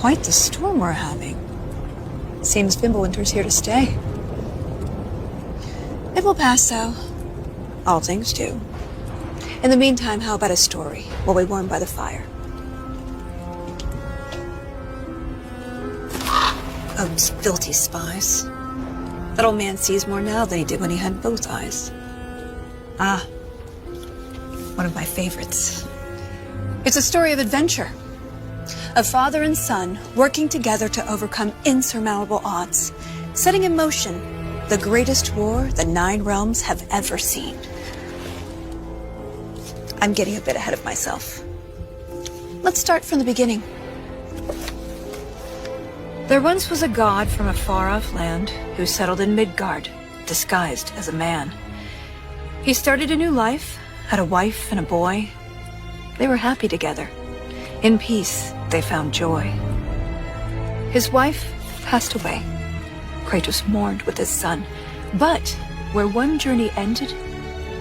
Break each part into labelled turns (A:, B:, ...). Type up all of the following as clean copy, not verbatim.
A: Quite the storm we're having. Seems Fimbulwinter's here to stay. It will pass, though. All things do. In the meantime, how about a story while we warm by the fire? Those filthy spies. That old man sees more now than he did when he had both eyes. Ah, one of my favorites. It's a story of adventure. A father and son working together to overcome insurmountable odds, setting in motion the greatest war the 9 realms have ever seen. I'm getting a bit ahead of myself. Let's start from the beginning. There once was a god from a far-off land who settled in Midgard, disguised as a man. He started a new life, had a wife and a boy. They were happy together. In peace, they found joy. His wife passed away. Kratos mourned with his son. But where one journey ended,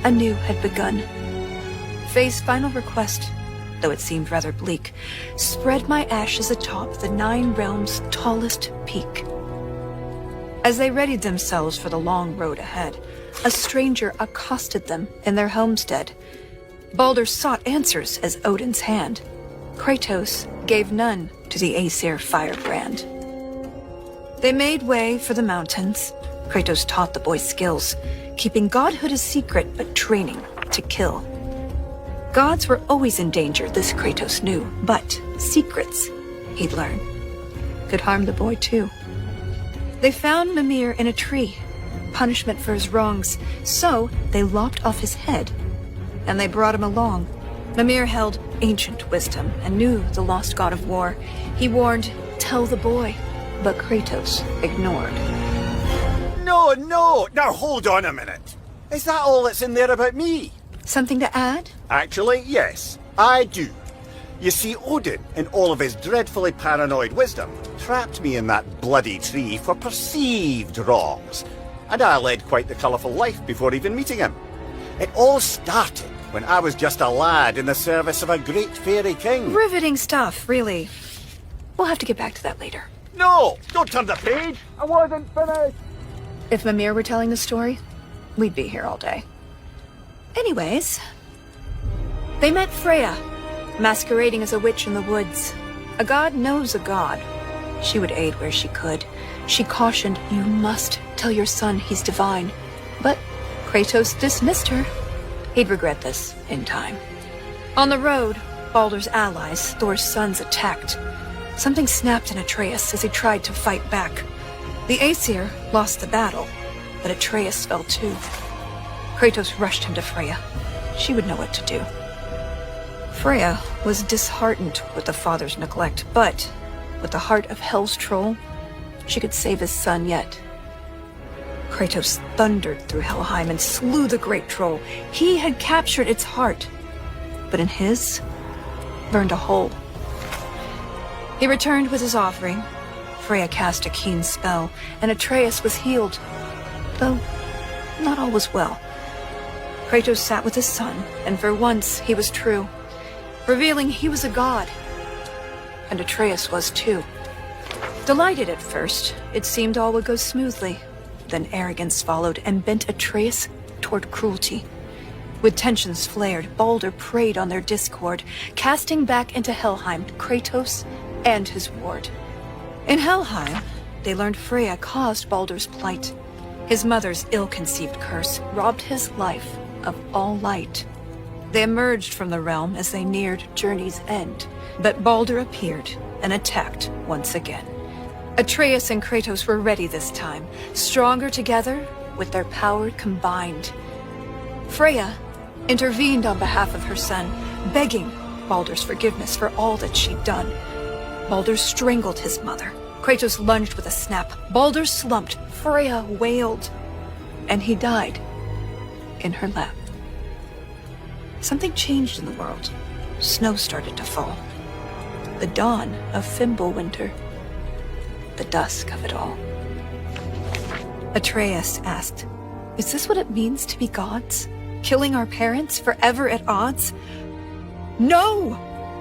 A: a new had begun. Faye's final request, though it seemed rather bleak, spread my ashes atop the 9 realms' tallest peak. As they readied themselves for the long road ahead, a stranger accosted them in their homestead. Baldur sought answers as Odin's hand. Kratos gave none to the Aesir firebrand. They made way for the mountains. Kratos taught the boy skills, keeping godhood a secret but training to kill. Gods were always in danger, this Kratos knew, but secrets, he'd learn, could harm the boy too. They found Mimir in a tree, punishment for his wrongs, so they lopped off his head, and they brought him along. Mimir held ancient wisdom and knew the lost god of war. He warned, tell the boy, but Kratos ignored.
B: No, now hold on a minute. Is that all that's in there about me?
A: Something to add?
B: Actually, yes, I do. You see, Odin, in all of his dreadfully paranoid wisdom, trapped me in that bloody tree for perceived wrongs. And I led quite the colourful life before even meeting him. It all started when I was just a lad in the service of a great fairy king.
A: Riveting stuff, really. We'll have to get back to that later.
B: No, don't turn the page. I wasn't finished.
A: If Mimir were telling the story, we'd be here all day. Anyways, they met Freya, masquerading as a witch in the woods. A god knows a god. She would aid where she could. She cautioned, you must tell your son he's divine. But Kratos dismissed her. He'd regret this in time. On the road, Baldur's allies, Thor's sons, attacked. Something snapped in Atreus as he tried to fight back. The Aesir lost the battle, but Atreus fell too. Kratos rushed him to Freya. She would know what to do. Freya was disheartened with the father's neglect, but with the heart of Hell's troll, she could save his son yet. Kratos thundered through Helheim and slew the great troll. He had captured its heart, but in his, burned a hole. He returned with his offering. Freya cast a keen spell, and Atreus was healed, though not all was well. Kratos sat with his son, and for once he was true, revealing he was a god. And Atreus was too. Delighted at first, it seemed all would go smoothly. Then arrogance followed and bent Atreus toward cruelty. With tensions flared, Baldur preyed on their discord, casting back into Helheim Kratos and his ward. In Helheim, they learned Freya caused Baldur's plight. His mother's ill-conceived curse robbed his life of all light. They emerged from the realm as they neared journey's end, but Baldur appeared and attacked once again. Atreus and Kratos were ready this time, stronger together with their power combined. Freya intervened on behalf of her son, begging Baldur's forgiveness for all that she'd done. Baldur strangled his mother. Kratos lunged with a snap. Baldur slumped. Freya wailed. And he died in her lap. Something changed in the world. Snow started to fall. The dawn of Fimbulwinter. The dusk of it all. Atreus asked, is this what it means to be gods? Killing our parents forever at odds? No!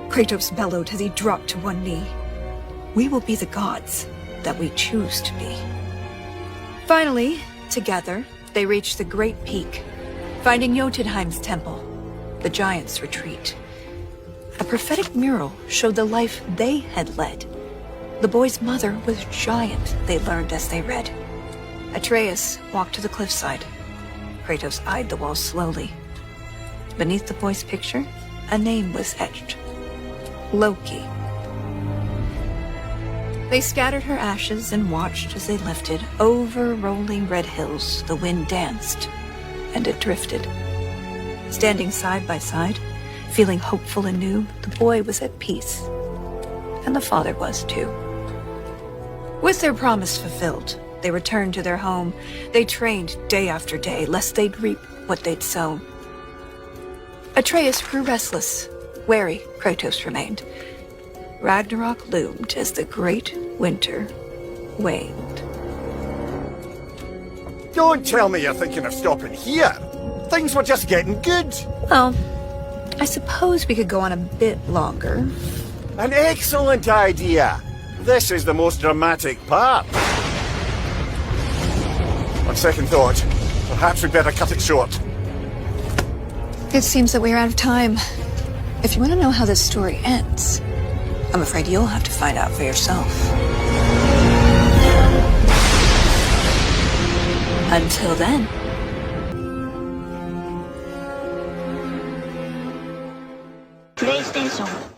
A: Kratos bellowed as he dropped to one knee. we will be the gods that we choose to be. Finally, together, they reached the Great Peak, finding Jotunheim's temple, the giant's retreat. A prophetic mural showed the life they had led. The boy's mother was giant, they learned as they read. Atreus walked to the cliffside. Kratos eyed the wall slowly. Beneath the boy's picture, a name was etched. Loki. They scattered her ashes and watched as they lifted. Over rolling red hills, the wind danced, and it drifted. Standing side by side, feeling hopeful and new, the boy was at peace. And the father was too. With their promise fulfilled, they returned to their home. They trained day after day, lest they'd reap what they'd sown. Atreus grew restless. Wary, Kratos remained. Ragnarok loomed as the great winter waned.
B: Don't tell me you're thinking of stopping here. Things were just getting good.
A: Well, I suppose we could go on a bit longer.
B: An excellent idea. This is the most dramatic part. On second thought, perhaps we'd better cut it short.
A: It seems that we're out of time. If you want to know how this story ends, I'm afraid you'll have to find out for yourself. Until then.
C: PlayStation